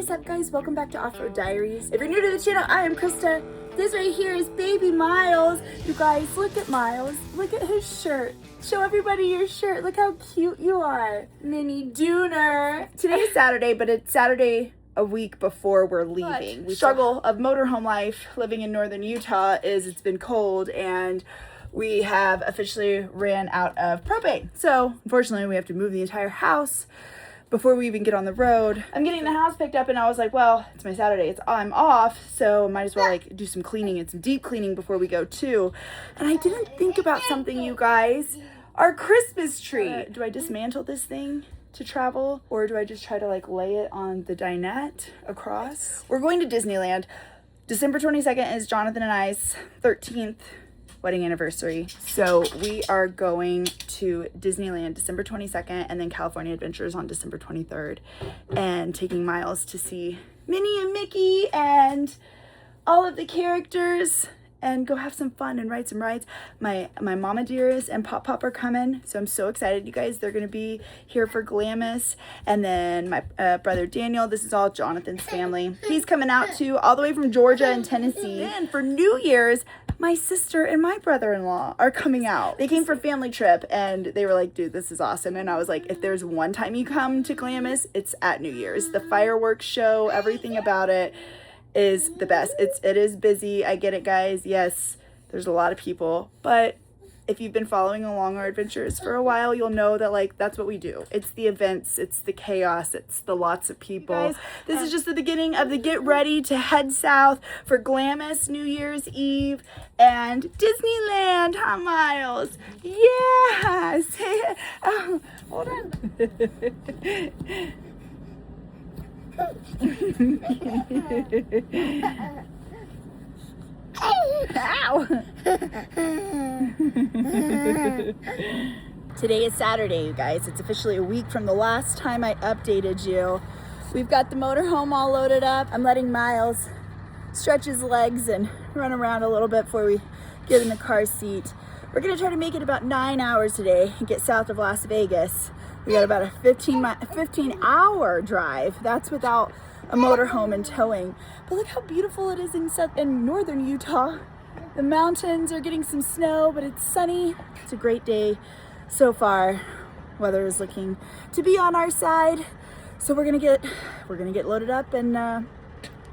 is up, guys? Welcome back to Off-Road Diaries. If you're new to the channel, I am Krista. This right here is baby Miles. You guys, look at Miles. Look at his shirt. Show everybody your shirt. Look how cute you are. Mini Dooner. Today's Saturday, but it's Saturday a week before we're leaving. The struggle of motorhome life living in northern Utah is it's been cold and we have officially ran out of propane. So unfortunately we have to move the entire house before we even get on the road. I'm getting the house picked up and I was like, well, it's my Saturday, I'm off, so might as well like do some cleaning and some deep cleaning before we go too. And I didn't think about something, you guys. Our Christmas tree. Do I dismantle this thing to travel, or do I just try to like lay it on the dinette across? We're going to Disneyland. December 22nd is Jonathan and I's 13th wedding anniversary. So we are going to Disneyland December 22nd and then California Adventures on December 23rd, and taking Miles to see Minnie and Mickey and all of the characters and go have some fun and ride some rides. My mama dearest and Pop Pop are coming, so I'm so excited, you guys. They're gonna be here for Glamis, and then my brother Daniel. This is all Jonathan's family. He's coming out too, all the way from Georgia and Tennessee. And for New Year's, my sister and my brother-in-law are coming out. They came for a family trip and they were like, dude, this is awesome. And I was like, if there's one time you come to Glamis, it's at New Year's. The fireworks show, everything about it is the best. It is busy. I get it, guys. Yes, there's a lot of people, but if you've been following along our adventures for a while, you'll know that like that's what we do. It's the events, it's the chaos, it's the lots of people. Guys, this is just the beginning of the get ready to head south for Glamis, New Year's Eve, and Disneyland, huh, Miles? Yes. Oh, hold on. Ow! Today is Saturday, you guys. It's officially a week from the last time I updated you. We've got the motorhome all loaded up. I'm letting Miles stretch his legs and run around a little bit before we get in the car seat. We're gonna try to make it about 9 hours today and get south of Las Vegas. We got about a 15-hour drive. That's without a motorhome and towing. But look how beautiful it is in northern Utah. The mountains are getting some snow, but it's sunny. It's a great day so far. Weather is looking to be on our side. So we're gonna get loaded up and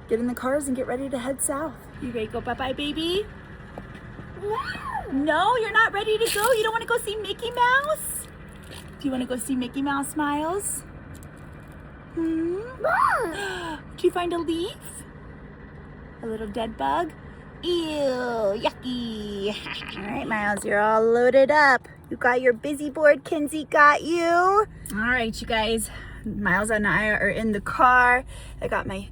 get in the cars and get ready to head south. You ready to go bye-bye, baby? No, you're not ready to go? You don't want to go see Mickey Mouse? Do you want to go see Mickey Mouse, Miles? Did you find a leaf? A little dead bug? Ew, yucky. All right, Miles, you're all loaded up. You got your busy board, Kinsey got you. All right, you guys. Miles and I are in the car. I got my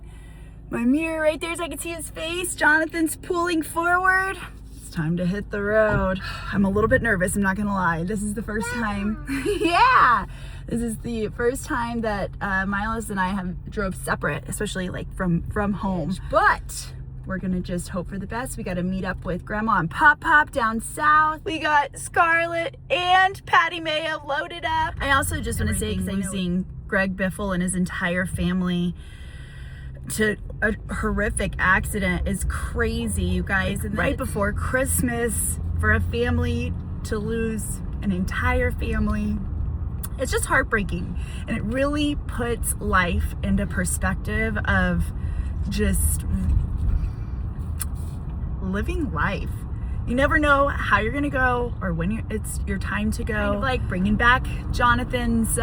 mirror right there so I can see his face. Jonathan's pulling forward. It's time to hit the road. I'm a little bit nervous, I'm not gonna lie. This is the first time. Yeah! This is the first time that Miles and I have drove separate, especially like from home. But we're gonna just hope for the best. We gotta meet up with Grandma and Pop Pop down south. We got Scarlett and Patty Mayo loaded up. I also just wanna say, because I'm seeing Greg Biffle and his entire family to a horrific accident is crazy, you guys. And right before Christmas, for a family to lose an entire family, it's just heartbreaking. And it really puts life into perspective of just living life. You never know how you're gonna go or when it's your time to go. Kind of like bringing back Jonathan's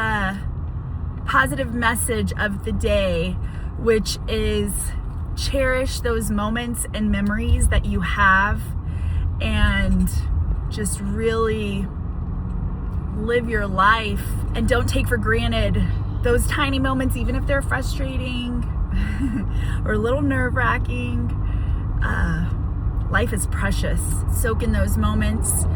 positive message of the day, which is cherish those moments and memories that you have and just really live your life and don't take for granted those tiny moments, even if they're frustrating or a little nerve-wracking. Life is precious. Soak in those moments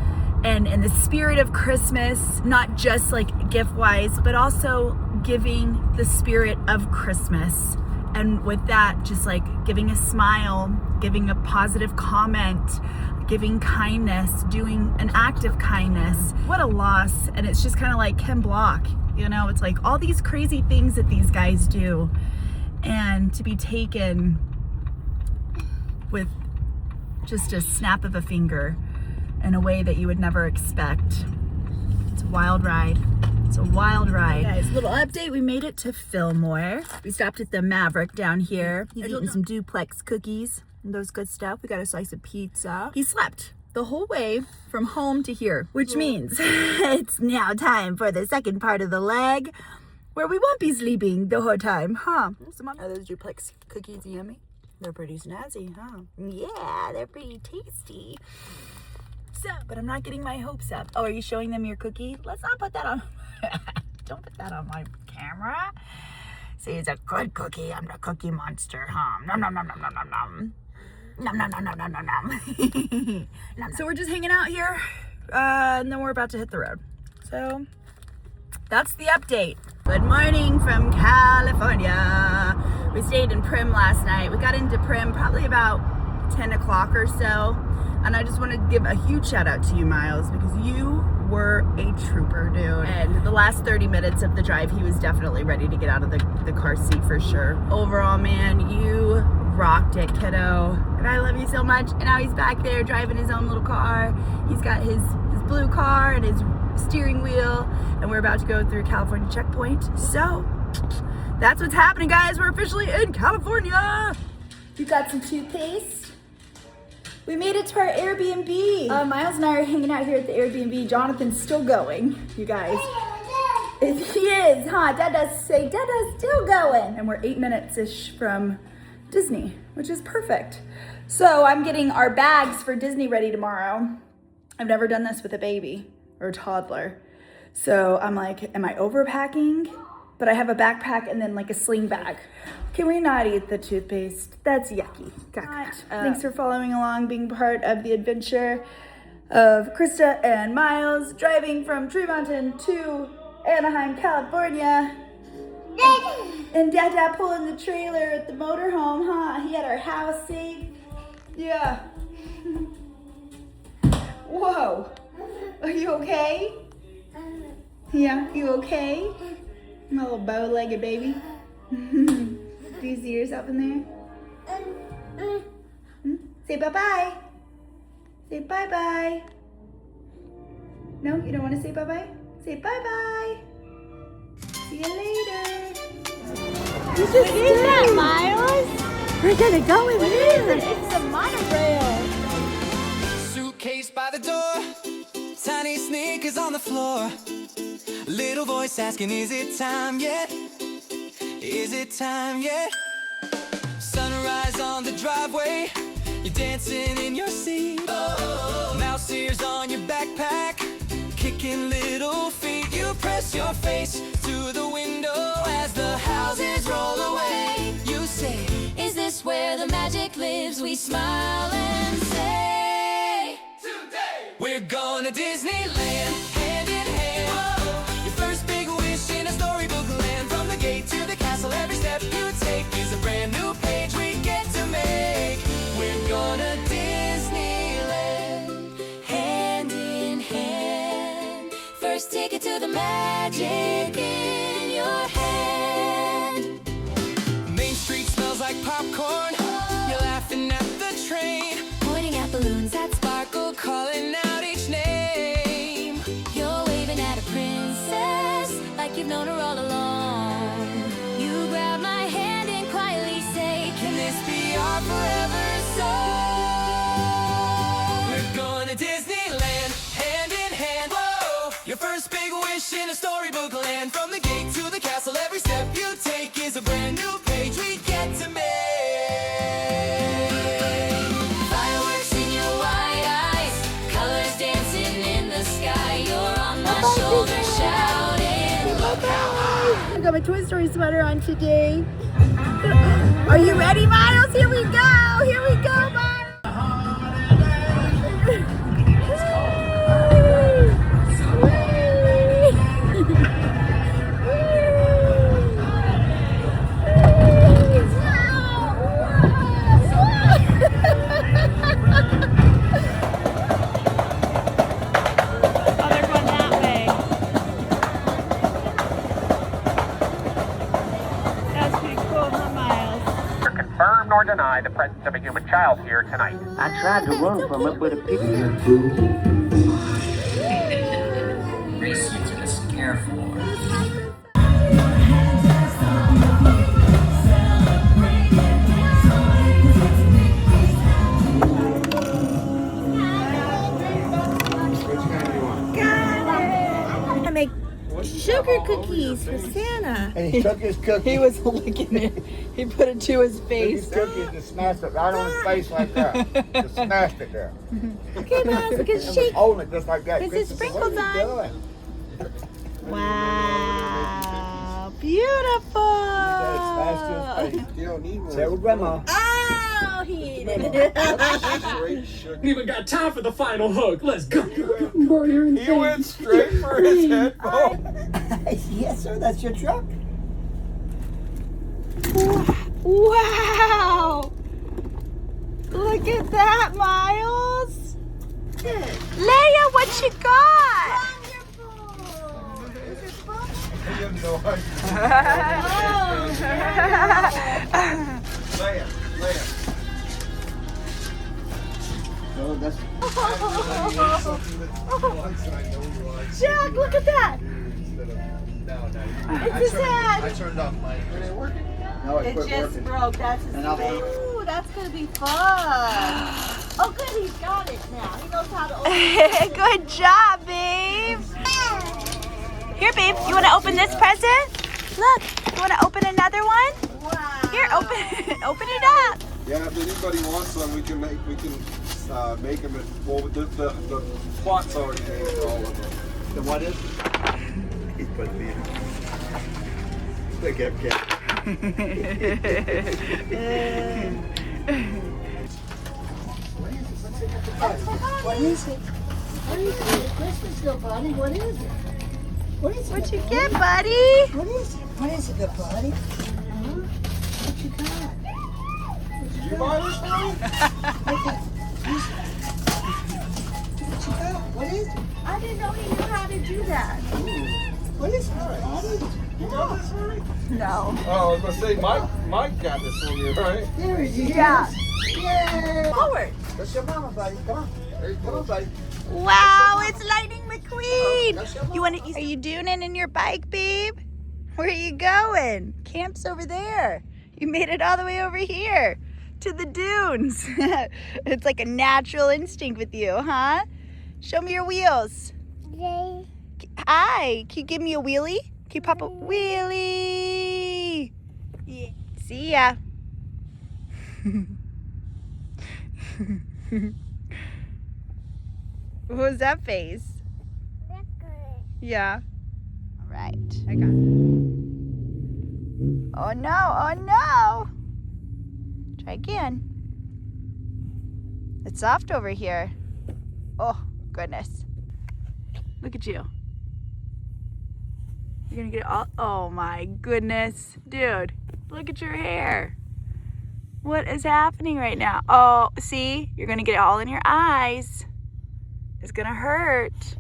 and in the spirit of Christmas, not just like gift-wise, but also giving the spirit of Christmas. And with that, just like giving a smile, giving a positive comment, giving kindness, doing an act of kindness. What a loss. And it's just kind of like Ken Block, you know, it's like all these crazy things that these guys do. and to be taken with just a snap of a finger in a way that you would never expect. It's a wild ride. It's a wild ride. Guys, little update, we made it to Fillmore. We stopped at the Maverick down here. He's eating some duplex cookies and those good stuff. We got a slice of pizza. He slept the whole way from home to here, which means it's now time for the second part of the leg where we won't be sleeping the whole time, huh? Are those duplex cookies yummy? They're pretty snazzy, huh? Yeah, they're pretty tasty. So, but I'm not getting my hopes up. Oh, are you showing them your cookie? Let's not put that on. Don't put that on my camera. See, it's a good cookie. I'm the cookie monster, huh? Nom nom nom nom nom nom nom. Nom nom nom nom nom nom nom. So we're just hanging out here, and then we're about to hit the road. So that's the update. Good morning from California. We stayed in Prim last night. We got into Prim probably about 10 o'clock or so. And I just want to give a huge shout out to you, Miles, because you were a trooper, dude. And the last 30 minutes of the drive, he was definitely ready to get out of the car seat for sure. Overall, man, you rocked it, kiddo. And I love you so much. And now he's back there driving his own little car. He's got his blue car and his steering wheel. And we're about to go through California checkpoint. So that's what's happening, guys. We're officially in California. You got some toothpaste? We made it to our Airbnb. Miles and I are hanging out here at the Airbnb. Jonathan's still going, you guys. He is, huh? Dad does say, Dada's still going. And we're 8 minutes-ish from Disney, which is perfect. So I'm getting our bags for Disney ready tomorrow. I've never done this with a baby or a toddler. So I'm like, am I overpacking? But I have a backpack and then like a sling bag. Can we not eat the toothpaste? That's yucky. Thanks for following along, being part of the adventure of Krista and Miles driving from Tree Mountain to Anaheim, California. And Dada pulling the trailer at the motorhome, huh? He had our house safe. Yeah. Whoa. Are you okay? Yeah, you okay? My little bow-legged baby. Do you see yourself in there? Say bye-bye. Say bye-bye. No, you don't want to say bye-bye? Say bye-bye. See you later. What is that, Miles? We're gonna go in there. It's a monorail. Suitcase by the door, tiny sneakers on the floor. Little voice asking, is it time yet? Is it time yet? Sunrise on the driveway, you're dancing in your seat. Mouse ears on your backpack, kicking little feet. You press your face to the window as the houses roll away. You say, is this where the magic lives? We smile and say, today we're going to Disneyland, hand in hand. Whoa. Your first big wish in a storybook land. From the gate to the castle, every step you take is a brand new page we get to make. We're gonna Disneyland, hand in hand. First ticket to the magic in your hand. Main Street smells like popcorn. You're laughing at the train, pointing at balloons that sparkle, calling out each name. You're waving at a princess like you've known her all along. You grab my hand and quietly say, can this be our forever song? We're going to Disneyland, hand in hand. Whoa! Your first big wish in a storybook land. From the gate to the castle, every step you take is a brand new page we get to make. Fireworks in your wide eyes, colors dancing in the sky. You're on my shoulder shouting, look how high. I got my Toy Story sweater on today. Are you ready, Miles? Here we go. Here we go, Miles. That's pretty cool, huh, Miles? nor deny the presence of a human child here tonight. I tried to run from it, but a picture. Research the scare floor. I make sugar cookies for Santa. And he took his cookie. He was licking it. He put it to his face. Took his cookie and just smashed it right on his face like that. Just smashed it there. Okay, Miles, look at shake. Holding it just like that. Is it sprinkles what are you on? doing? Wow, beautiful. Smashed his face. You don't need one. Say it with grandma. Oh, he did it. We even got time for the final hug. Let's go. He went straight for his headphone. Yes, sir. That's your truck. Wow. Look at that, Miles. Leia, what you got? Jack, look at that. It's his head. I turned off my. Is it working? No, It just broke. That's his face. Ooh, that's gonna be fun. Oh, good, he's got it now. He knows how to open it. Good job, babe. Here, babe, you want to open this present? Look, you want to open another one? Wow. Here, open it up. Yeah, if anybody wants one, we can make them. Well, the plot's already made for all of them. The what is? He's putting me in. Look at him. What is it? What is it? Christmas, good buddy. What is it? What is it? What you get, buddy? What is it? What is it, good buddy? Huh? What you got? Did you buy this for me? What you got? What is it? I didn't know he knew how to do that. What is it, buddy? You got this for me? No. Oh, I was gonna say Mike got this for you, right? There it is. Yeah. Yay! Forward. That's your mama, buddy. Come on. Come on, buddy. Wow, it's Lightning McQueen. Are you doing it in your bike, babe? Where are you going? Camp's over there. You made it all the way over here to the dunes. It's like a natural instinct with you, huh? Show me your wheels. Yay. Hi, can you give me a wheelie? Can you pop a wheelie? Yeah. See ya. What was that face? Yeah. All right. I got it. Oh no, oh no. Try again. It's soft over here. Oh, goodness. Look at you. You're gonna get it all. Oh my goodness. Dude, look at your hair. What is happening right now? Oh, see? You're gonna get it all in your eyes. It's gonna hurt.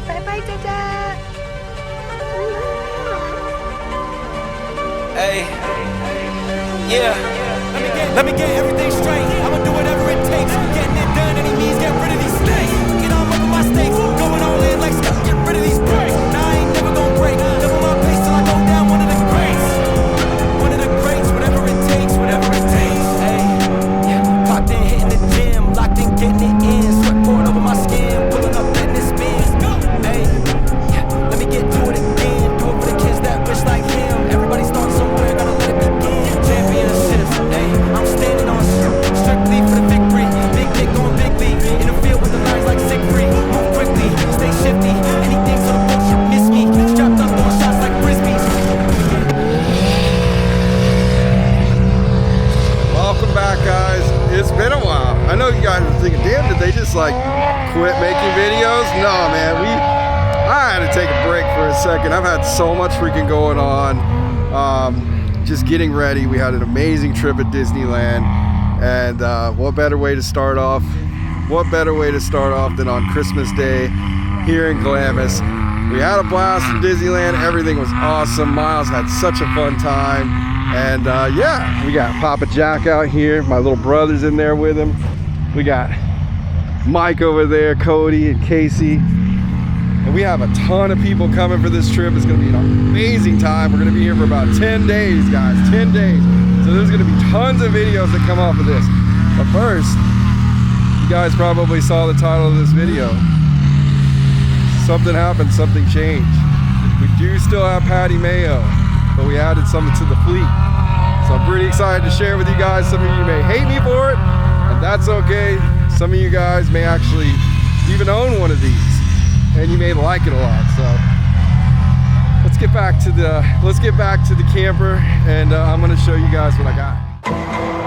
Bye-bye, Dada. Hey, yeah. Let me get everything straight. I'ma do whatever it takes. Getting it done, any means, get rid of these snakes. Get on over my stakes. Going all in like stuff. Get rid of these breaks. Now I ain't never gonna break. Double my pace till I go down one of the greats. One of the greats, whatever it takes, whatever it takes. Hey, yeah. Locked in, hitting the gym. Locked in, getting it in. Sweat pouring over my skin. Pulling up, letting it spin. Hey, yeah. Let me get to it again. Do it for the kids that wish like him. Everybody starts somewhere, gotta let it begin. Championships, hey, I'm standing on strictly for the victory. Big dick going big league. In the field with the lines like Siegfried. Move quickly, stay shifty. Anything so the bullshit miss me. Strapped up, throwing shots like frisbees. Welcome back, guys. It's been a while. I know you guys are thinking, damn, did they just like quit making videos? No, man. I had to take a break for a second. I've had so much freaking going on. Just getting ready. We had an amazing trip at Disneyland, and what better way to start off? What better way to start off than on Christmas Day here in Glamis? We had a blast in Disneyland. Everything was awesome. Miles had such a fun time. And yeah, we got Papa Jack out here. My little brother's in there with him. We got Mike over there, Cody and Casey. And we have a ton of people coming for this trip. It's gonna be an amazing time. We're gonna be here for about 10 days, guys, 10 days. So there's gonna be tons of videos that come off of this. But first, you guys probably saw the title of this video. Something happened, something changed. We do still have Patty Mayo, but we added something to the fleet. So I'm pretty excited to share with you guys. Some of you may hate me for it, and that's okay. Some of you guys may actually even own one of these, and you may like it a lot. So let's get back to the camper, and I'm gonna show you guys what I got.